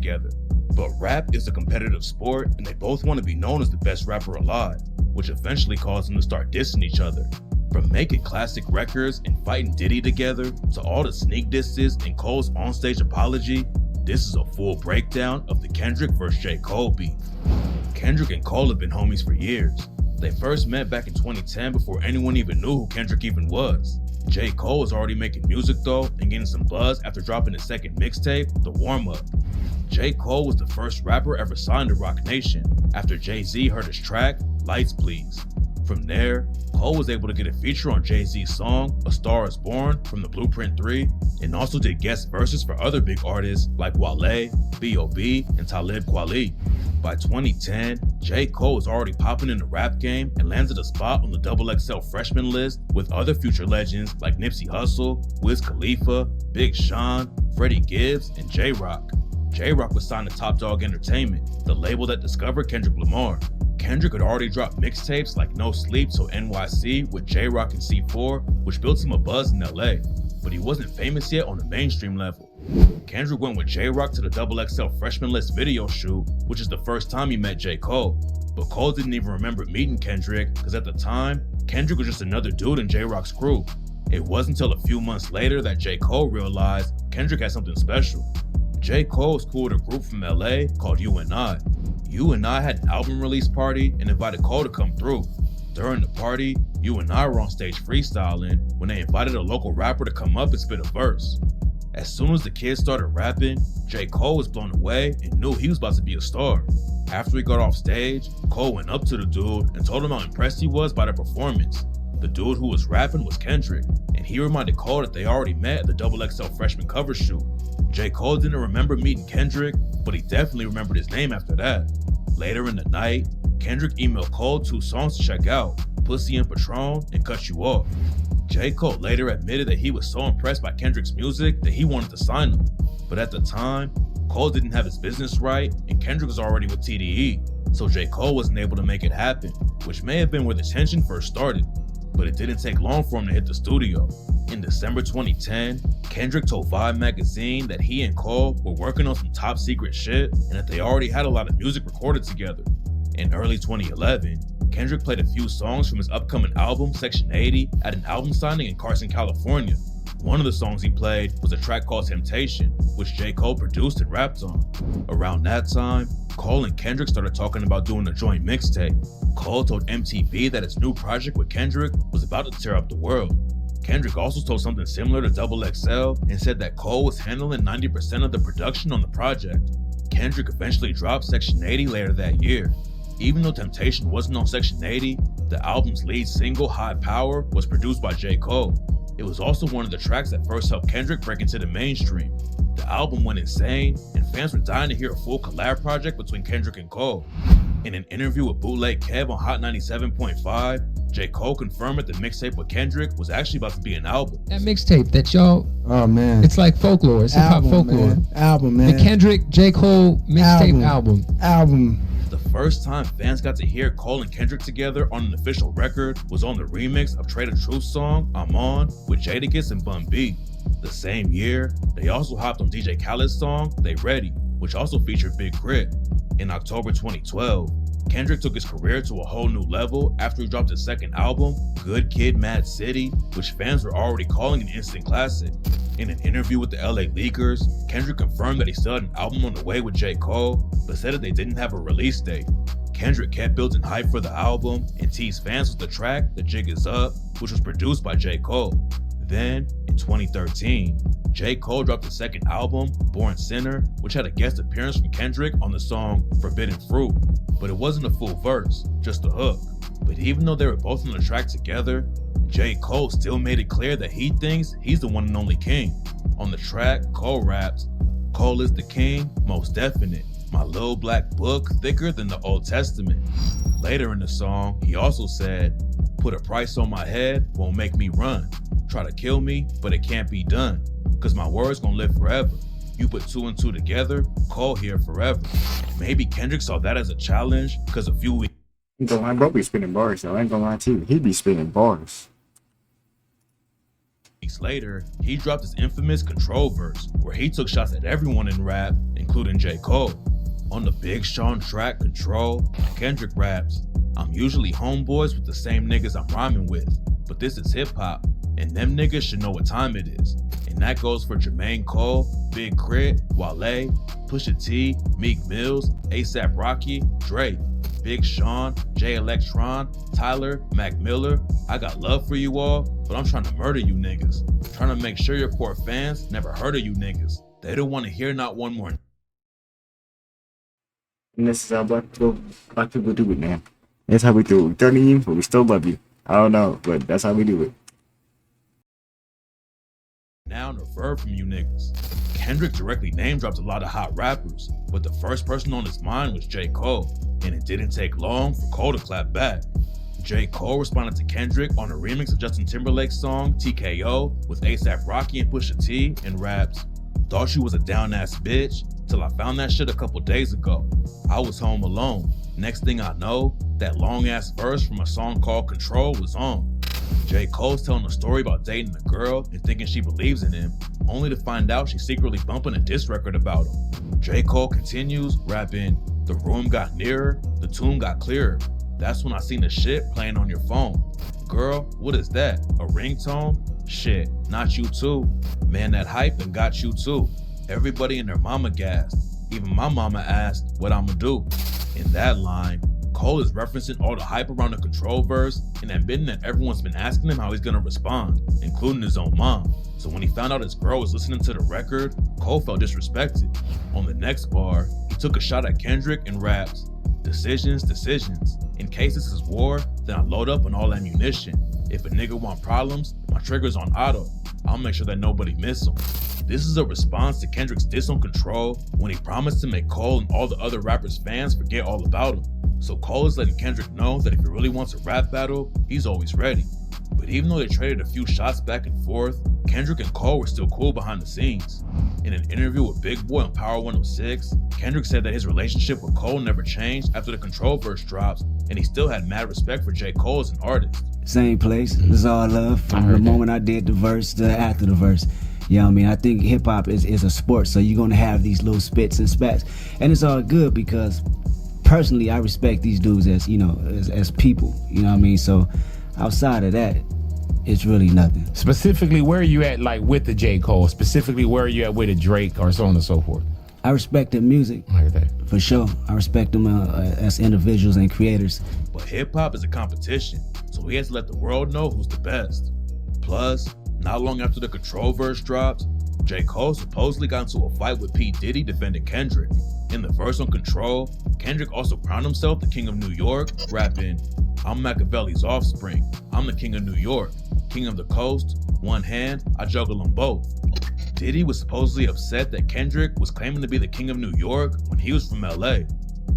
together. But rap is a competitive sport, and they both want to be known as the best rapper alive, which eventually caused them to start dissing each other. From making classic records and fighting Diddy together, to all the sneak disses and Cole's onstage apology, this is a full breakdown of the Kendrick vs. J. Cole beef. Kendrick and Cole have been homies for years. They first met back in 2010 before anyone even knew who Kendrick even was. J. Cole was already making music though and getting some buzz after dropping his second mixtape, The Warm Up. J. Cole was the first rapper ever signed to Roc Nation after Jay-Z heard his track, Lights Please. From there, Cole was able to get a feature on Jay-Z's song, A Star Is Born from the Blueprint 3, and also did guest verses for other big artists like Wale, B.O.B., and Talib Kweli. By 2010, J. Cole was already popping in the rap game and landed a spot on the XXL freshman list with other future legends like Nipsey Hussle, Wiz Khalifa, Big Sean, Freddie Gibbs, and J-Rock. J-Rock was signed to Top Dog Entertainment, the label that discovered Kendrick Lamar. Kendrick had already dropped mixtapes like No Sleep So NYC with J-Rock and C4, which built him a buzz in LA, but he wasn't famous yet on the mainstream level. Kendrick went with J-Rock to the XXL freshman list video shoot, which is the first time he met J. Cole. But Cole didn't even remember meeting Kendrick, because at the time, Kendrick was just another dude in J-Rock's crew. It wasn't until a few months later that J. Cole realized Kendrick had something special. J. Cole was cool with a group from LA called U&I. U&I had an album release party and invited Cole to come through. During the party, U&I were on stage freestyling when they invited a local rapper to come up and spit a verse. As soon as the kids started rapping, J. Cole was blown away and knew he was about to be a star. After he got off stage, Cole went up to the dude and told him how impressed he was by the performance. The dude who was rapping was Kendrick, and he reminded Cole that they already met at the XXL freshman cover shoot. J. Cole didn't remember meeting Kendrick, but he definitely remembered his name after that. Later in the night, Kendrick emailed Cole 2 songs to check out, Pussy and Patron and Cut You Off. J. Cole later admitted that he was so impressed by Kendrick's music that he wanted to sign him. But at the time, Cole didn't have his business right and Kendrick was already with TDE, so J. Cole wasn't able to make it happen, which may have been where the tension first started. But it didn't take long for him to hit the studio. In December 2010, Kendrick told Vibe magazine that he and Cole were working on some top secret shit and that they already had a lot of music recorded together. In early 2011, Kendrick played a few songs from his upcoming album, Section 80, at an album signing in Carson, California. One of the songs he played was a track called Temptation, which J. Cole produced and rapped on. Around that time, Cole and Kendrick started talking about doing a joint mixtape. Cole told MTV that his new project with Kendrick was about to tear up the world. Kendrick also told something similar to XXL and said that Cole was handling 90% of the production on the project. Kendrick eventually dropped Section 80 later that year. Even though Temptation wasn't on Section 80, the album's lead single, High Power, was produced by J. Cole. It was also one of the tracks that first helped Kendrick break into the mainstream. The album went insane, and fans were dying to hear a full collab project between Kendrick and Cole. In an interview with Bootleg Kev on Hot 97.5, J. Cole confirmed that the mixtape with Kendrick was actually about to be an album. That mixtape that y'all, oh man, it's like folklore, it's hip-hop folklore. Album, man. The Kendrick, J. Cole mixtape album. The first time fans got to hear Cole and Kendrick together on an official record was on the remix of Trey the Truth's song, I'm On, with Jadakiss and Bun B. The same year, they also hopped on DJ Khaled's song, They Ready, which also featured Big Crit. In October 2012, Kendrick took his career to a whole new level after he dropped his second album, Good Kid, Mad City, which fans were already calling an instant classic. In an interview with the LA Leakers, Kendrick confirmed that he still had an album on the way with J. Cole, but said that they didn't have a release date. Kendrick kept building hype for the album and teased fans with the track, The Jig Is Up, which was produced by J. Cole. Then, in 2013, J. Cole dropped his second album, Born Sinner, which had a guest appearance from Kendrick on the song Forbidden Fruit. But it wasn't a full verse, just a hook. But even though they were both on the track together, J. Cole still made it clear that he thinks he's the one and only king. On the track, Cole raps, Cole is the king, most definite. My little black book, thicker than the Old Testament. Later in the song, he also said, put a price on my head, won't make me run. Try to kill me, but it can't be done. Cause my words gon' live forever. You put 2 and 2 together, Cole here forever. Maybe Kendrick saw that as a challenge, cause a few weeks. My bro be spinning bars though, I ain't gonna lie to you. He be spinning bars. weeks later, he dropped his infamous Control verse, where he took shots at everyone in rap, including J.Cole. On the Big Sean track Control, Kendrick raps, "I'm usually homeboys with the same niggas I'm rhyming with, but this is hip hop, and them niggas should know what time it is." And that goes for j.cole, Big Crit, Wale, Pusha T, Meek Mills, A$AP Rocky, Drake, Big Sean, Jay Electron, Tyler, Mac Miller. I got love for you all, but I'm trying to murder you niggas. Trying to make sure your core fans never heard of you niggas. They don't want to hear not one more. And this is how black people do it, man. That's how we do it. 30 years, but we still love you. I don't know, but that's how we do it. Now no verb from you niggas. Kendrick directly name dropped a lot of hot rappers, but the first person on his mind was J.Cole, and it didn't take long for Cole to clap back. J.Cole responded to Kendrick on a remix of Justin Timberlake's song TKO with A$AP Rocky and Pusha T and raps, "Thought you was a down ass bitch till I found that shit a couple days ago. I was home alone. Next thing I know, that long ass verse from a song called Control was on." J.Cole's telling a story about dating a girl and thinking she believes in him, only to find out she's secretly bumping a diss record about him. J.Cole continues, rapping, "The room got nearer, the tune got clearer. That's when I seen the shit playing on your phone. Girl, what is that? A ringtone? Shit, not you too. Man, that hype done got you too. Everybody and their mama gassed. Even my mama asked what I'ma do." In that line, Cole is referencing all the hype around the Control verse and admitting that everyone's been asking him how he's gonna respond, including his own mom. So when he found out his girl was listening to the record, Cole felt disrespected. On the next bar, he took a shot at Kendrick and raps, "Decisions, decisions. In case this is war, then I load up on all ammunition. If a nigga want problems, my trigger's on auto. I'll make sure that nobody miss him." This is a response to Kendrick's diss on Control when he promised to make Cole and all the other rappers' fans forget all about him. So Cole is letting Kendrick know that if he really wants a rap battle, he's always ready. But even though they traded a few shots back and forth, Kendrick and Cole were still cool behind the scenes. In an interview with Big Boy on Power 106, Kendrick said that his relationship with Cole never changed after the Control verse drops, and he still had mad respect for J.Cole as an artist. Same place, it was all love from the moment I did the verse to after the verse. You know what I mean? I think hip hop is a sport, so you're gonna have these little spits and spats, and it's all good because personally I respect these dudes as, you know, as people. You know what I mean? So outside of that, it's really nothing. Specifically, where are you at, like with the J. Cole? Specifically, where are you at with a Drake or so on and so forth? I respect their music, for sure. I respect them as individuals and creators. But hip hop is a competition, so he has to let the world know who's the best. Plus, not long after the Control verse dropped, J. Cole supposedly got into a fight with P. Diddy defending Kendrick. In the verse on Control, Kendrick also crowned himself the king of New York, rapping, "I'm Machiavelli's offspring. I'm the king of New York, king of the coast. One hand, I juggle them both." Diddy was supposedly upset that Kendrick was claiming to be the king of New York when he was from LA.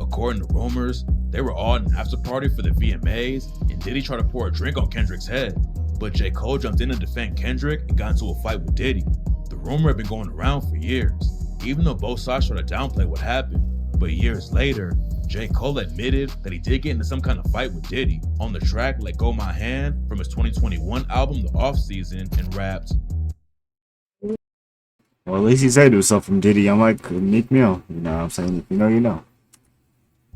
According to rumors, they were all at an after party for the VMAs, and Diddy tried to pour a drink on Kendrick's head. But J. Cole jumped in to defend Kendrick and got into a fight with Diddy. The rumor had been going around for years, even though both sides tried to downplay what happened. But years later, J. Cole admitted that he did get into some kind of fight with Diddy on the track Let Go My Hand from his 2021 album The Off Season, and rapped, Well, at least he said it was stuff from Diddy. I'm like, Meek Mill. You know what I'm saying? If you know, you know.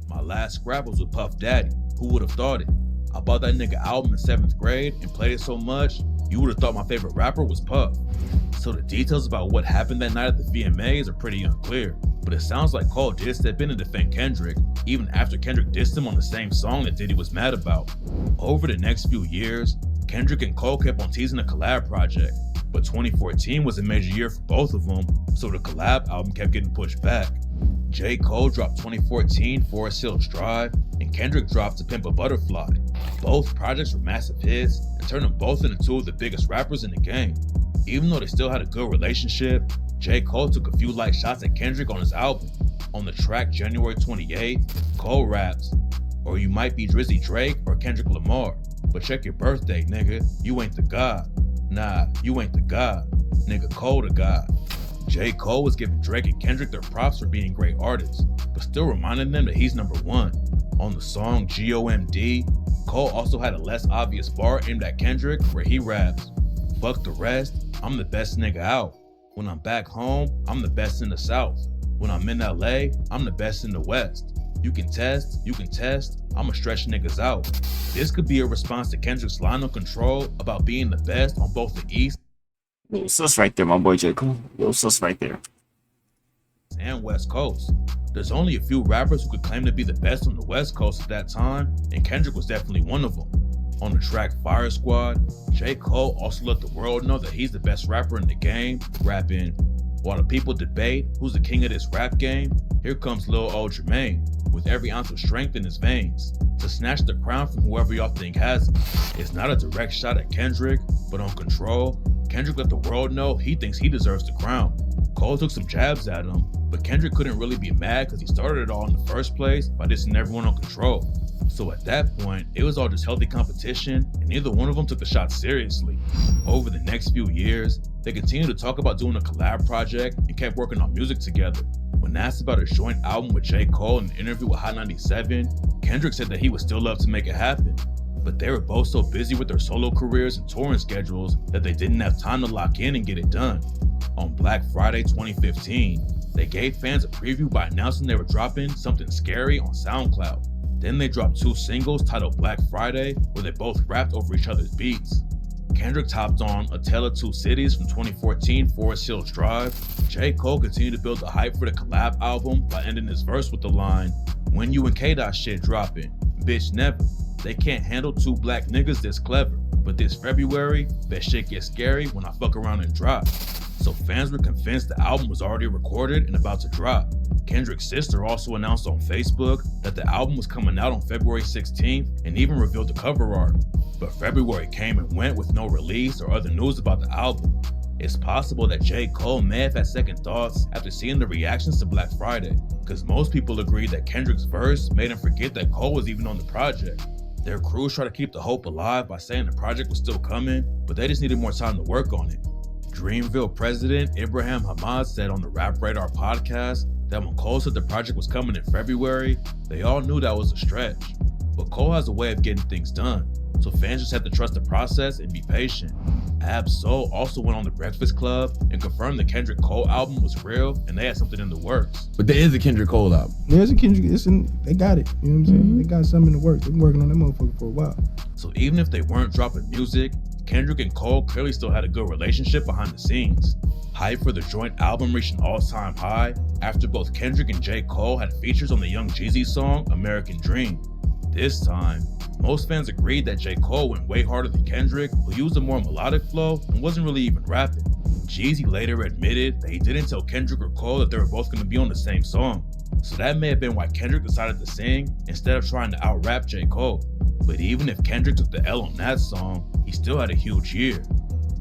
"My last scrap was with Puff Daddy. Who would have thought it? I bought that nigga album in 7th grade and played it so much, you would have thought my favorite rapper was Puff." So the details about what happened that night at the VMAs are pretty unclear, but it sounds like Cole did step in and defend Kendrick, even after Kendrick dissed him on the same song that Diddy was mad about. Over the next few years, Kendrick and Cole kept on teasing a collab project, but 2014 was a major year for both of them, so the collab album kept getting pushed back. J. Cole dropped 2014 Forest Hills Drive, and Kendrick dropped To Pimp a Butterfly. Both projects were massive hits and turned them both into two of the biggest rappers in the game. Even though they still had a good relationship, J. Cole took a few light shots at Kendrick on his album. On the track January 28th, Cole raps, "Or you might be Drizzy Drake or Kendrick Lamar, but check your birthday, nigga, you ain't the god. Nah, you ain't the god. Nigga Cole the god." J. Cole was giving Drake and Kendrick their props for being great artists, but still reminding them that he's number one. On the song GOMD, Cole also had a less obvious bar aimed at Kendrick where he raps, Fuck the rest, I'm the best nigga out. When I'm back home, I'm the best in the South. When I'm in LA, I'm the best in the West. You can test, I'ma stretch niggas out. This could be a response to Kendrick's line on Control about being the best on both the East Little sus right there, my boy J. Cole. Little sus right there. and West Coast. There's only a few rappers who could claim to be the best on the West Coast at that time, and Kendrick was definitely one of them. On the track Fire Squad, J. Cole also let the world know that he's the best rapper in the game, rapping, "While the people debate who's the king of this rap game, here comes Lil Old Jermaine, with every ounce of strength in his veins, to snatch the crown from whoever y'all think has it." It's not a direct shot at Kendrick, but on Control, Kendrick let the world know he thinks he deserves the crown. Cole took some jabs at him, but Kendrick couldn't really be mad because he started it all in the first place by dissing everyone on Control. So at that point, it was all just healthy competition, and neither one of them took the shot seriously. Over the next few years, they continued to talk about doing a collab project and kept working on music together. When asked about a joint album with J. Cole in an interview with Hot 97, Kendrick said that he would still love to make it happen. But they were both so busy with their solo careers and touring schedules that they didn't have time to lock in and get it done. On Black Friday 2015, they gave fans a preview by announcing they were dropping Something Scary on SoundCloud. Then they dropped 2 singles titled Black Friday, where they both rapped over each other's beats. Kendrick topped on A Tale of Two Cities from 2014 Forest Hills Drive. J. Cole continued to build the hype for the collab album by ending his verse with the line, "When you and K-Dot shit dropping, bitch never. They can't handle 2 black niggas this clever. But this February, that shit gets scary when I fuck around and drop." So fans were convinced the album was already recorded and about to drop. Kendrick's sister also announced on Facebook that the album was coming out on February 16th and even revealed the cover art. But February came and went with no release or other news about the album. It's possible that J. Cole may have had second thoughts after seeing the reactions to Black Friday, because most people agreed that Kendrick's verse made him forget that Cole was even on the project. Their crews tried to keep the hope alive by saying the project was still coming, but they just needed more time to work on it. Dreamville president Ibrahim Hamad said on the Rap Radar podcast that when Cole said the project was coming in February, they all knew that was a stretch. But Cole has a way of getting things done, so fans just have to trust the process and be patient. Ab-Soul also went on The Breakfast Club and confirmed the Kendrick Cole album was real and they had something in the works. But there is a Kendrick Cole album. There's a Kendrick, they got it. You know what I'm saying? They got something in the works. They've been working on that motherfucker for a while. So even if they weren't dropping music, Kendrick and Cole clearly still had a good relationship behind the scenes. Hype for the joint album reached an all-time high after both Kendrick and J. Cole had features on the Young Jeezy song American Dream. This time, most fans agreed that J. Cole went way harder than Kendrick, who used a more melodic flow and wasn't really even rapping. Jeezy later admitted that he didn't tell Kendrick or Cole that they were both going to be on the same song. So that may have been why Kendrick decided to sing instead of trying to out-rap J. Cole. But even if Kendrick took the L on that song, he still had a huge year.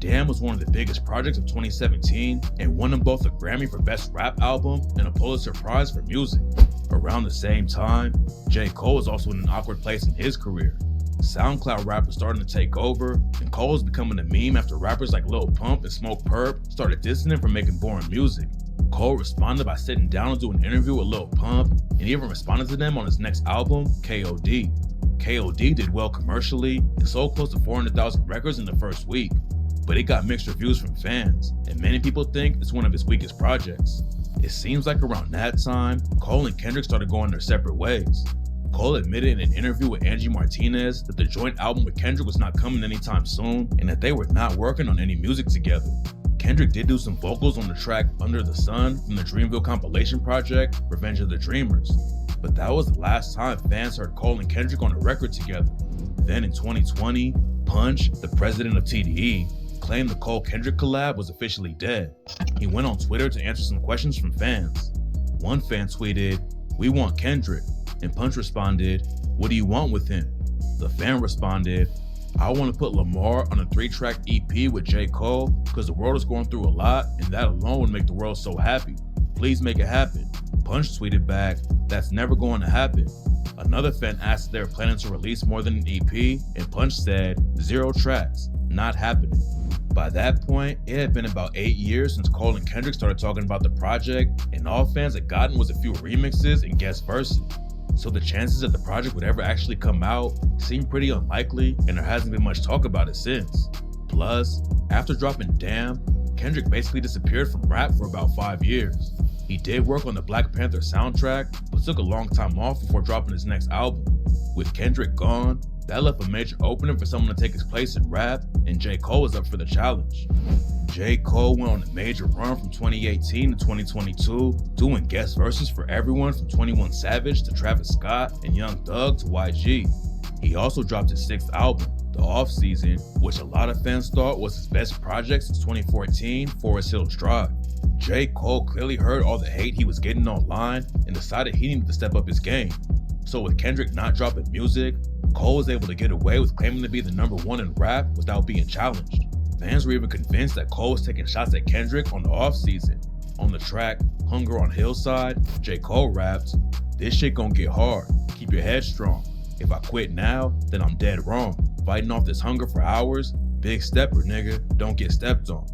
Damn was one of the biggest projects of 2017 and won him both a Grammy for Best Rap Album and a Pulitzer Prize for Music. Around the same time, J. Cole was also in an awkward place in his career. SoundCloud rap was starting to take over, and Cole was becoming a meme after rappers like Lil Pump and Smoke Perp started dissing him for making boring music. Cole responded by sitting down to do an interview with Lil Pump, and even responded to them on his next album, KOD. KOD did well commercially and sold close to 400,000 records in the first week, but it got mixed reviews from fans, and many people think it's one of his weakest projects. It seems like around that time, Cole and Kendrick started going their separate ways. Cole admitted in an interview with Angie Martinez that the joint album with Kendrick was not coming anytime soon and that they were not working on any music together. Kendrick did do some vocals on the track Under the Sun from the Dreamville compilation project, Revenge of the Dreamers. But that was the last time fans heard Cole and Kendrick on a record together. Then in 2020, Punch, the president of TDE, claimed the Cole-Kendrick collab was officially dead. He went on Twitter to answer some questions from fans. One fan tweeted, "We want Kendrick," and Punch responded, "What do you want with him?" The fan responded, "I want to put Lamar on a 3-track EP with J. Cole because the world is going through a lot and that alone would make the world so happy. Please make it happen." Punch tweeted back, "That's never going to happen." Another fan asked if they were planning to release more than an EP, and Punch said, "0 tracks, not happening." By that point, it had been about 8 years since Cole and Kendrick started talking about the project, and all fans had gotten was a few remixes and guest verses. So the chances that the project would ever actually come out seemed pretty unlikely, and there hasn't been much talk about it since. Plus, after dropping Damn, Kendrick basically disappeared from rap for about 5 years. He did work on the Black Panther soundtrack, but took a long time off before dropping his next album. With Kendrick gone, that left a major opening for someone to take his place in rap, and j.cole was up for the challenge. j.cole went on a major run from 2018 to 2022, doing guest verses for everyone from 21 Savage to Travis Scott and Young Thug to YG. He also dropped his 6th album, The Off Season, which a lot of fans thought was his best project since 2014, Forest Hills Drive. j.cole clearly heard all the hate he was getting online and decided he needed to step up his game. So with Kendrick not dropping music, Cole was able to get away with claiming to be the #1 in rap without being challenged. Fans were even convinced that Cole was taking shots at Kendrick on The Off Season. On the track, Hunger on Hillside, j.cole rapped, "This shit gon' get hard, keep your head strong. If I quit now, then I'm dead wrong. Fighting off this hunger for hours, big stepper nigga, don't get stepped on."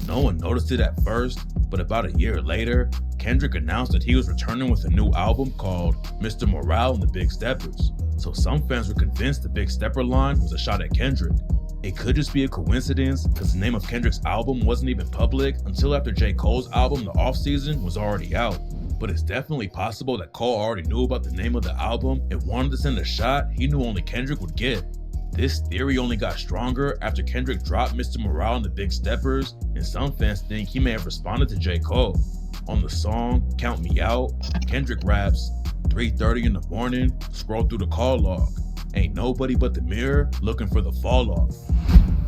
No one noticed it at first, but about a year later, Kendrick announced that he was returning with a new album called Mr. Morale and the Big Steppers. So some fans were convinced the Big Stepper line was a shot at Kendrick. It could just be a coincidence, because the name of Kendrick's album wasn't even public until after j.cole's album The Off Season was already out. But it's definitely possible that Cole already knew about the name of the album and wanted to send a shot he knew only Kendrick would get. This theory only got stronger after Kendrick dropped Mr. Morale and the Big Steppers, and some fans think he may have responded to j.cole. On the song Count Me Out, Kendrick raps, "3:30 in the morning, scroll through the call log. Ain't nobody but the mirror looking for the fall off."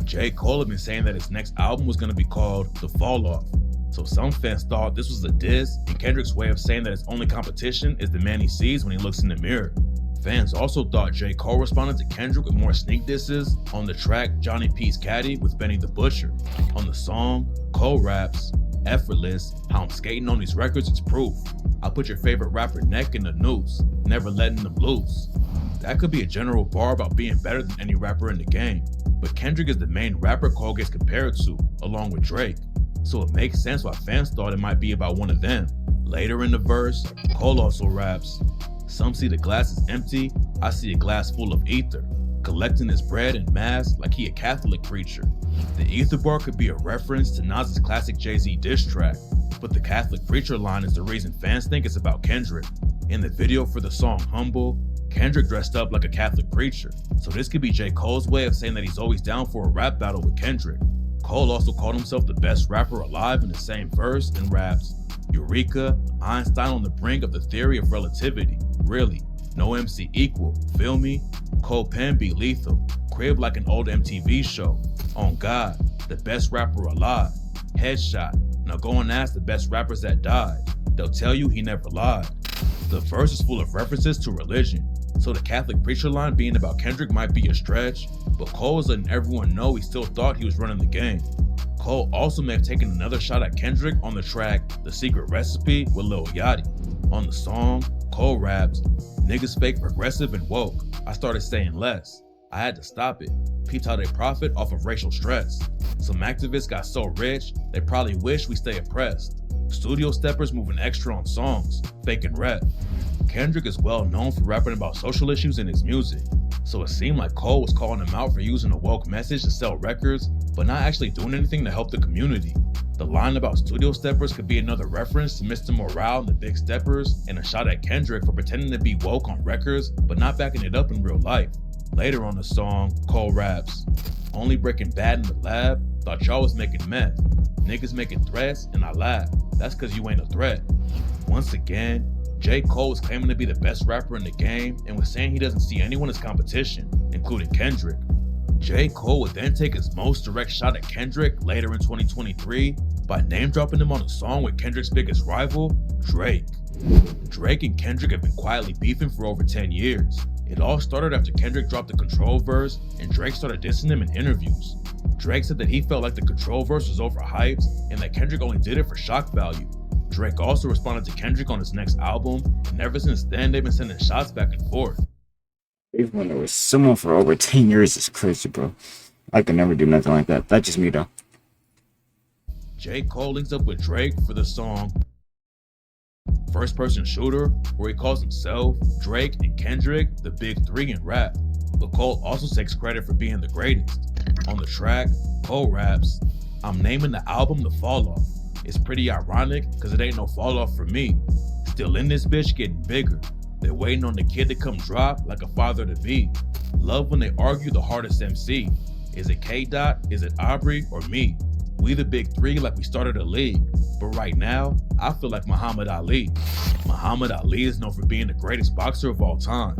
j.cole had been saying that his next album was going to be called The Fall Off. So some fans thought this was a diss and Kendrick's way of saying that his only competition is the man he sees when he looks in the mirror. Fans also thought j.cole responded to Kendrick with more sneak disses on the track Johnny P's Caddy with Benny the Butcher. On the song, Cole raps, "Effortless, how I'm skating on these records is proof. I put your favorite rapper neck in the noose, never letting them loose." That could be a general bar about being better than any rapper in the game, but Kendrick is the main rapper Cole gets compared to, along with Drake. So it makes sense why fans thought it might be about one of them. Later in the verse, Cole also raps, "Some see the glass is empty, I see a glass full of ether, collecting his bread and mass like he a Catholic preacher." The ether bar could be a reference to Nas's classic Jay-Z diss track, but the Catholic preacher line is the reason fans think it's about Kendrick. In the video for the song Humble, Kendrick dressed up like a Catholic preacher, so this could be j.cole's way of saying that he's always down for a rap battle with Kendrick. Cole also called himself the best rapper alive in the same verse and raps, "Eureka, Einstein on the brink of the theory of relativity. Really, no MC equal, feel me? Cole pen be lethal, crib like an old MTV show. On God, the best rapper alive. Headshot, now go and ask the best rappers that died. They'll tell you he never lied." The verse is full of references to religion, so the Catholic preacher line being about Kendrick might be a stretch, but Cole is letting everyone know he still thought he was running the game. Cole also may have taken another shot at Kendrick on the track The Secret Recipe with Lil Yachty. On the song, Cole raps, "Niggas fake progressive and woke. I started saying less. I had to stop it. Peeped how they profit off of racial stress. Some activists got so rich, they probably wish we stay oppressed. Studio steppers moving extra on songs, faking rep." Kendrick is well known for rapping about social issues in his music, so it seemed like Cole was calling him out for using a woke message to sell records, but not actually doing anything to help the community. The line about studio steppers could be another reference to Mr. Morale and the Big Steppers, and a shot at Kendrick for pretending to be woke on records, but not backing it up in real life. Later on the song, Cole raps, "Only breaking bad in the lab, thought y'all was making meth. Niggas making threats and I laugh, that's cause you ain't a threat." Once again, j.cole was claiming to be the best rapper in the game and was saying he doesn't see anyone as competition, including Kendrick. j.cole would then take his most direct shot at Kendrick later in 2023 by name dropping him on a song with Kendrick's biggest rival, Drake. Drake and Kendrick have been quietly beefing for over 10 years. It all started after Kendrick dropped the Control verse and Drake started dissing him in interviews. Drake said that he felt like the Control verse was overhyped and that Kendrick only did it for shock value. Drake also responded to Kendrick on his next album, and ever since then they've been sending shots back and forth. They've been with someone for over 10 years is crazy, bro. I could never do nothing like that. That's just me, though. j.cole links up with Drake for the song First Person Shooter, where he calls himself, Drake, and Kendrick the Big Three in rap. But Cole also takes credit for being the greatest. On the track, Cole raps, I'm naming the album The Fall Off. It's pretty ironic because it ain't no fall off for me. Still in this bitch getting bigger. They're waiting on the kid to come drop like a father to be. Love when they argue the hardest MC. Is it K-Dot, is it Aubrey, or me? We the big three like we started a league. But right now, I feel like Muhammad Ali. Muhammad Ali is known for being the greatest boxer of all time.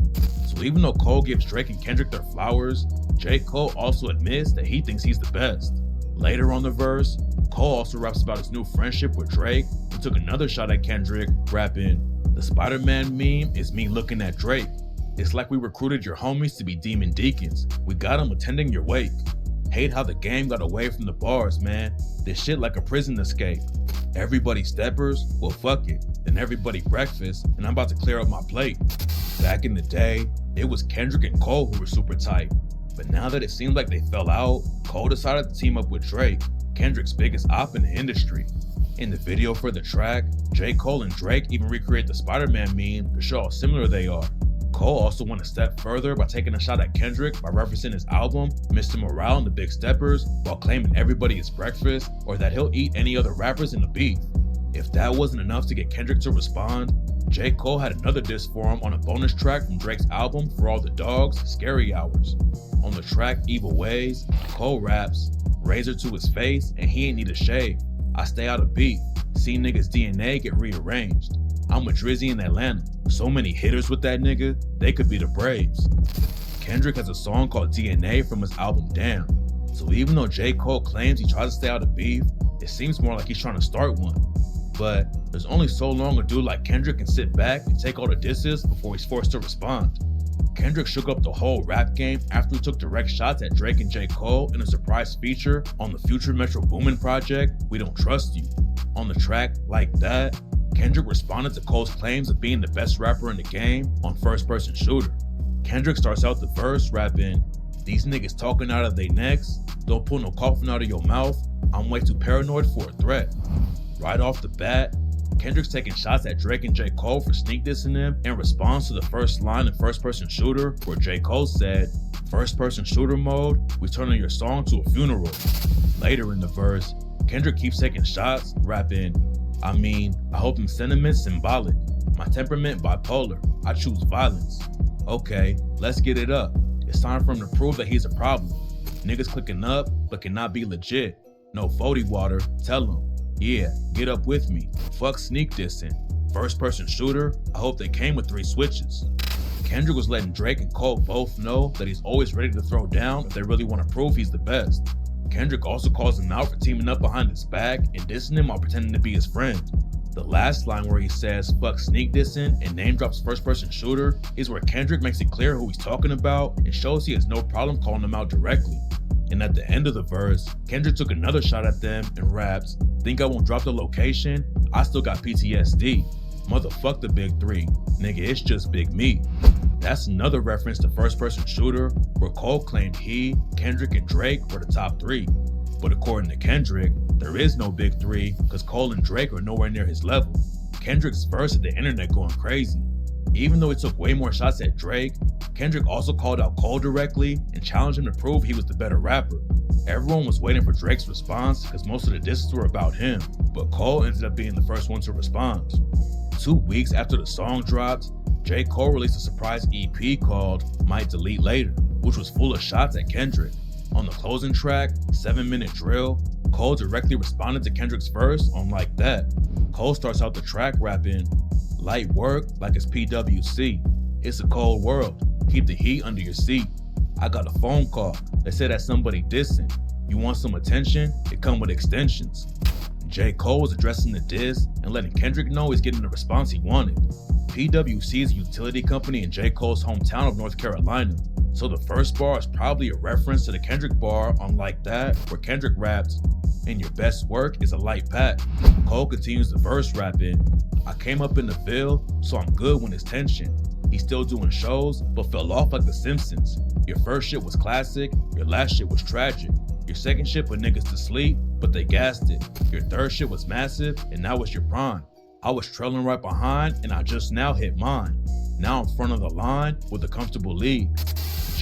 So even though Cole gives Drake and Kendrick their flowers, j.cole also admits that he thinks he's the best. Later on the verse, Cole also raps about his new friendship with Drake and took another shot at Kendrick, rapping, the Spider-Man meme is me looking at Drake. It's like we recruited your homies to be demon deacons. We got them attending your wake. Hate how the game got away from the bars, man. This shit like a prison escape. Everybody steppers? Well, fuck it. Then everybody breakfast, and I'm about to clear up my plate. Back in the day, it was Kendrick and Cole who were super tight. But now that it seems like they fell out, Cole decided to team up with Drake, Kendrick's biggest op in the industry. In the video for the track, j.cole and Drake even recreate the Spider-Man meme to show how similar they are. Cole also went a step further by taking a shot at Kendrick by referencing his album, Mr. Morale and the Big Steppers, while claiming everybody is breakfast or that he'll eat any other rappers in the beef. If that wasn't enough to get Kendrick to respond, j.cole had another diss for him on a bonus track from Drake's album For All the Dogs, Scary Hours. On the track Evil Ways, Cole raps, razor to his face and he ain't need a shave. I stay out of beef, see niggas DNA get rearranged. I'm with Drizzy in Atlanta, so many hitters with that nigga, they could be the Braves. Kendrick has a song called DNA from his album Damn. So even though j.cole claims he tries to stay out of beef, it seems more like he's trying to start one. But there's only so long a dude like Kendrick can sit back and take all the disses before he's forced to respond. Kendrick shook up the whole rap game after he took direct shots at Drake and j.cole in a surprise feature on the Future Metro Boomin project, We Don't Trust You. On the track Like That, Kendrick responded to Cole's claims of being the best rapper in the game on First Person Shooter. Kendrick starts out the verse rapping, these niggas talking out of their necks, don't pull no coffin out of your mouth, I'm way too paranoid for a threat. Right off the bat, Kendrick's taking shots at Drake and j.cole for sneak dissing him in response to the first line in First Person Shooter where j.cole said, First Person Shooter mode, we turning your song to a funeral. Later in the verse, Kendrick keeps taking shots, rapping, I hope them sentiments symbolic. My temperament bipolar, I choose violence. Okay, let's get it up. It's time for him to prove that he's a problem. Niggas clicking up, but cannot be legit. No 40 water, tell him. Yeah, get up with me. Fuck sneak dissing. First Person Shooter, I hope they came with 3 switches. Kendrick was letting Drake and Cole both know that he's always ready to throw down if they really want to prove he's the best. Kendrick also calls him out for teaming up behind his back and dissing him while pretending to be his friend. The last line where he says fuck sneak dissing and name drops First Person Shooter is where Kendrick makes it clear who he's talking about and shows he has no problem calling him out directly. And at the end of the verse, Kendrick took another shot at them and raps, think I won't drop the location? I still got PTSD. Motherfuck the big 3. Nigga, it's just big me. That's another reference to First Person Shooter where Cole claimed he, Kendrick, and Drake were the top 3. But according to Kendrick, there is no big 3 because Cole and Drake are nowhere near his level. Kendrick's verse had the internet going crazy. Even though he took way more shots at Drake, Kendrick also called out Cole directly and challenged him to prove he was the better rapper. Everyone was waiting for Drake's response because most of the disses were about him, but Cole ended up being the first one to respond. 2 weeks after the song dropped, j.cole released a surprise EP called Might Delete Later, which was full of shots at Kendrick. On the closing track, 7 Minute Drill, Cole directly responded to Kendrick's verse on Like That. Cole starts out the track rapping, light work like it's PWC. It's a cold world. Keep the heat under your seat. I got a phone call. They say that somebody dissing. You want some attention? It come with extensions. j.cole was addressing the diss and letting Kendrick know he's getting the response he wanted. PWC is a utility company in j.cole's hometown of North Carolina. So the first bar is probably a reference to the Kendrick bar on Like That, where Kendrick raps, and your best work is a light pack. Cole continues the verse rapping, I came up in the Ville, so I'm good when it's tension. He's still doing shows, but fell off like The Simpsons. Your first shit was classic, your last shit was tragic. Your second shit put niggas to sleep, but they gassed it. Your third shit was massive, and now it's your prime. I was trailing right behind, and I just now hit mine. Now I'm front of the line with a comfortable lead.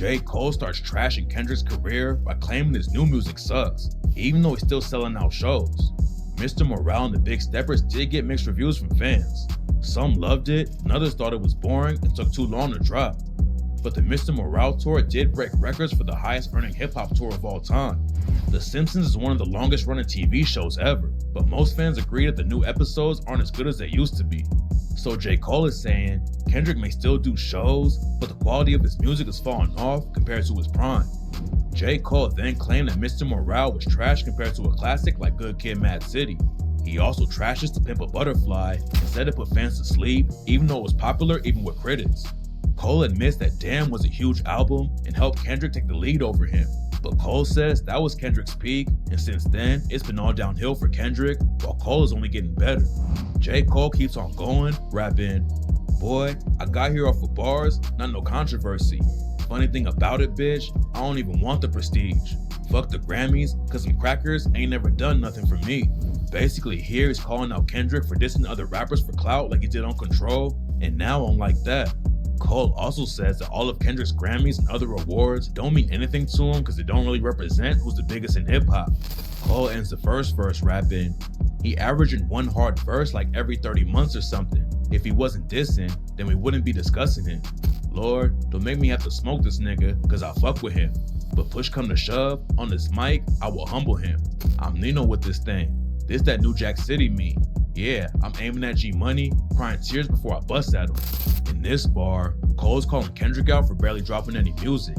J.Cole starts trashing Kendrick's career by claiming his new music sucks, even though he's still selling out shows. Mr. Morale and the Big Steppers did get mixed reviews from fans. Some loved it, and others thought it was boring and took too long to drop. But the Mr. Morale tour did break records for the highest earning hip-hop tour of all time. The Simpsons is one of the longest running TV shows ever, but most fans agree that the new episodes aren't as good as they used to be. So J.Cole is saying Kendrick may still do shows, but the quality of his music is falling off compared to his prime. J.Cole then claimed that Mr. Morale was trash compared to a classic like Good Kid, Mad City. He also trashes To Pimp a Butterfly and said it put fans to sleep, even though it was popular even with critics. Cole admits that Damn was a huge album and helped Kendrick take the lead over him, but Cole says that was Kendrick's peak, and since then, it's been all downhill for Kendrick, while Cole is only getting better. J. Cole keeps on going, rapping, "Boy, I got here off of bars, not no controversy. Funny thing about it, bitch, I don't even want the prestige. Fuck the Grammys, cause them crackers ain't never done nothing for me." Basically here he's calling out Kendrick for dissing other rappers for clout like he did on Control, and now on Like That. Cole also says that all of Kendrick's Grammys and other awards don't mean anything to him because they don't really represent who's the biggest in hip-hop. Cole ends the first verse rapping, "He averaging one hard verse like every 30 months or something. If he wasn't dissing, then we wouldn't be discussing him. Lord, don't make me have to smoke this nigga cause I fuck with him. But push come to shove, on this mic, I will humble him. I'm Nino with this thing. This that New Jack City me. Yeah, I'm aiming at G Money, crying tears before I bust at him." In this bar, Cole's calling Kendrick out for barely dropping any music.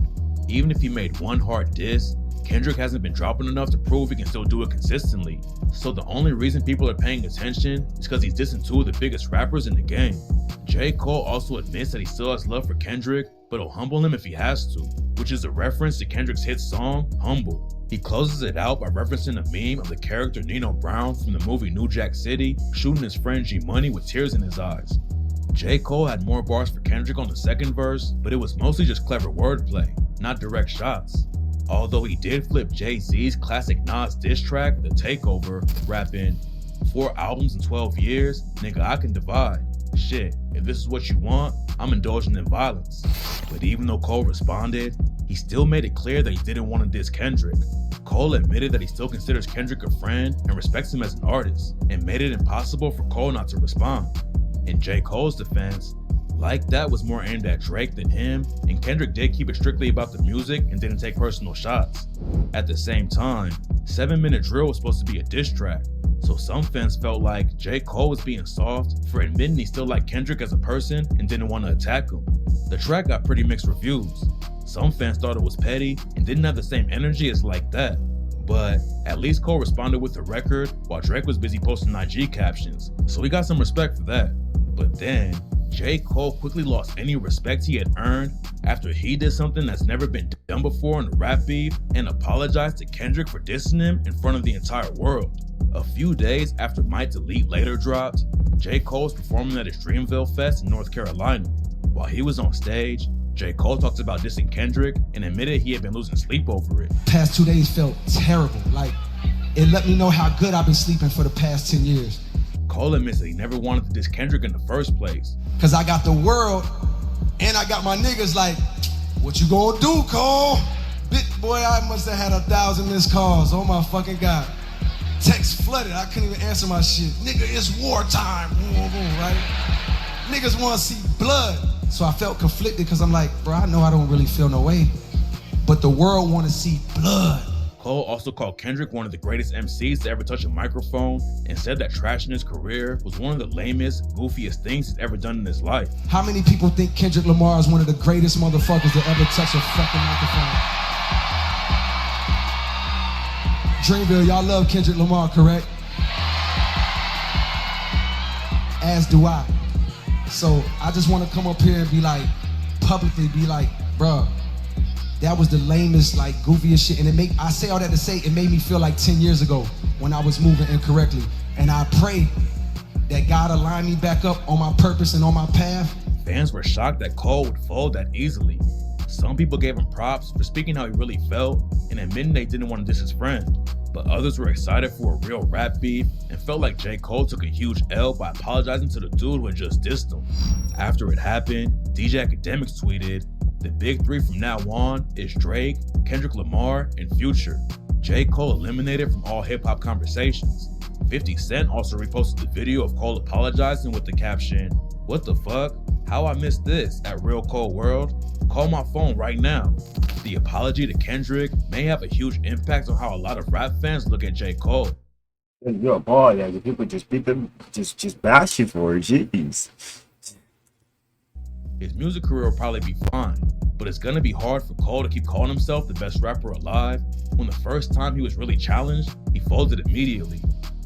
Even if he made one hard diss, Kendrick hasn't been dropping enough to prove he can still do it consistently. So the only reason people are paying attention is because he's dissing two of the biggest rappers in the game. J. Cole also admits that he still has love for Kendrick, but he'll humble him if he has to, which is a reference to Kendrick's hit song, Humble. He closes it out by referencing a meme of the character Nino Brown from the movie New Jack City shooting his friend G Money with tears in his eyes. J. Cole had more bars for Kendrick on the second verse, but it was mostly just clever wordplay, not direct shots. Although he did flip Jay-Z's classic Nas diss track, The Takeover, rapping, "4 albums in 12 years, nigga I can divide. Shit, if this is what you want, I'm indulging in violence." But even though Cole responded, he still made it clear that he didn't want to diss Kendrick. Cole admitted that he still considers Kendrick a friend and respects him as an artist, and made it impossible for Cole not to respond. In J. Cole's defense, Like That was more aimed at Drake than him, and Kendrick did keep it strictly about the music and didn't take personal shots. At the same time, 7 Minute Drill was supposed to be a diss track, so some fans felt like J. Cole was being soft for admitting he still liked Kendrick as a person and didn't want to attack him. The track got pretty mixed reviews. Some fans thought it was petty and didn't have the same energy as Like That. But at least Cole responded with the record while Drake was busy posting IG captions, so we got some respect for that. But then, J. Cole quickly lost any respect he had earned after he did something that's never been done before in a rap beef and apologized to Kendrick for dissing him in front of the entire world. A few days after My Delete Later dropped, J. Cole was performing at his Dreamville Fest in North Carolina. While he was on stage, J. Cole talked about dissing Kendrick and admitted he had been losing sleep over it. Past 2 days felt terrible. Like, it let me know how good I've been sleeping for the past 10 years. Cole admits that he never wanted to diss Kendrick in the first place. Cause I got the world and I got my niggas like, "What you gonna do, Cole?" Boy, I must have had 1,000 missed calls. Oh my fucking God. Text flooded, I couldn't even answer my shit. Nigga, it's wartime, boom, boom, right? Niggas wanna see blood. So I felt conflicted cause I'm like, bro, I know I don't really feel no way, but the world wanna see blood. Cole also called Kendrick one of the greatest MCs to ever touch a microphone and said that trashing his career was one of the lamest, goofiest things he's ever done in his life. How many people think Kendrick Lamar is one of the greatest motherfuckers to ever touch a fucking microphone? Dreamville, y'all love Kendrick Lamar, correct? As do I. So I just want to come up here and be like, publicly be like, bruh, that was the lamest, like, goofiest shit. And I say all that to say, it made me feel like 10 years ago when I was moving incorrectly. And I pray that God align me back up on my purpose and on my path. Fans were shocked that Cole would fold that easily. Some people gave him props for speaking how he really felt and admitting they didn't want to diss his friend. But others were excited for a real rap beef and felt like J. Cole took a huge L by apologizing to the dude who had just dissed him. After it happened, DJ Academics tweeted, The big three from now on is Drake, Kendrick Lamar, and Future. J. Cole eliminated from all hip-hop conversations. 50 Cent also reposted the video of Cole apologizing with the caption, "What the fuck? How I missed this at Real Cole World? Call my phone right now." The apology to Kendrick may have a huge impact on how a lot of rap fans look at J. Cole. You're a boy, yeah. People just beat them, just bash you for it. Jeez. His music career will probably be fine, but it's gonna be hard for Cole to keep calling himself the best rapper alive when the first time he was really challenged, he folded immediately.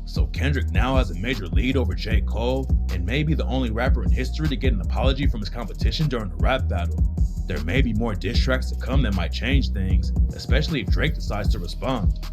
So Kendrick now has a major lead over J. Cole and may be the only rapper in history to get an apology from his competition during the rap battle. There may be more diss tracks to come that might change things, especially if Drake decides to respond.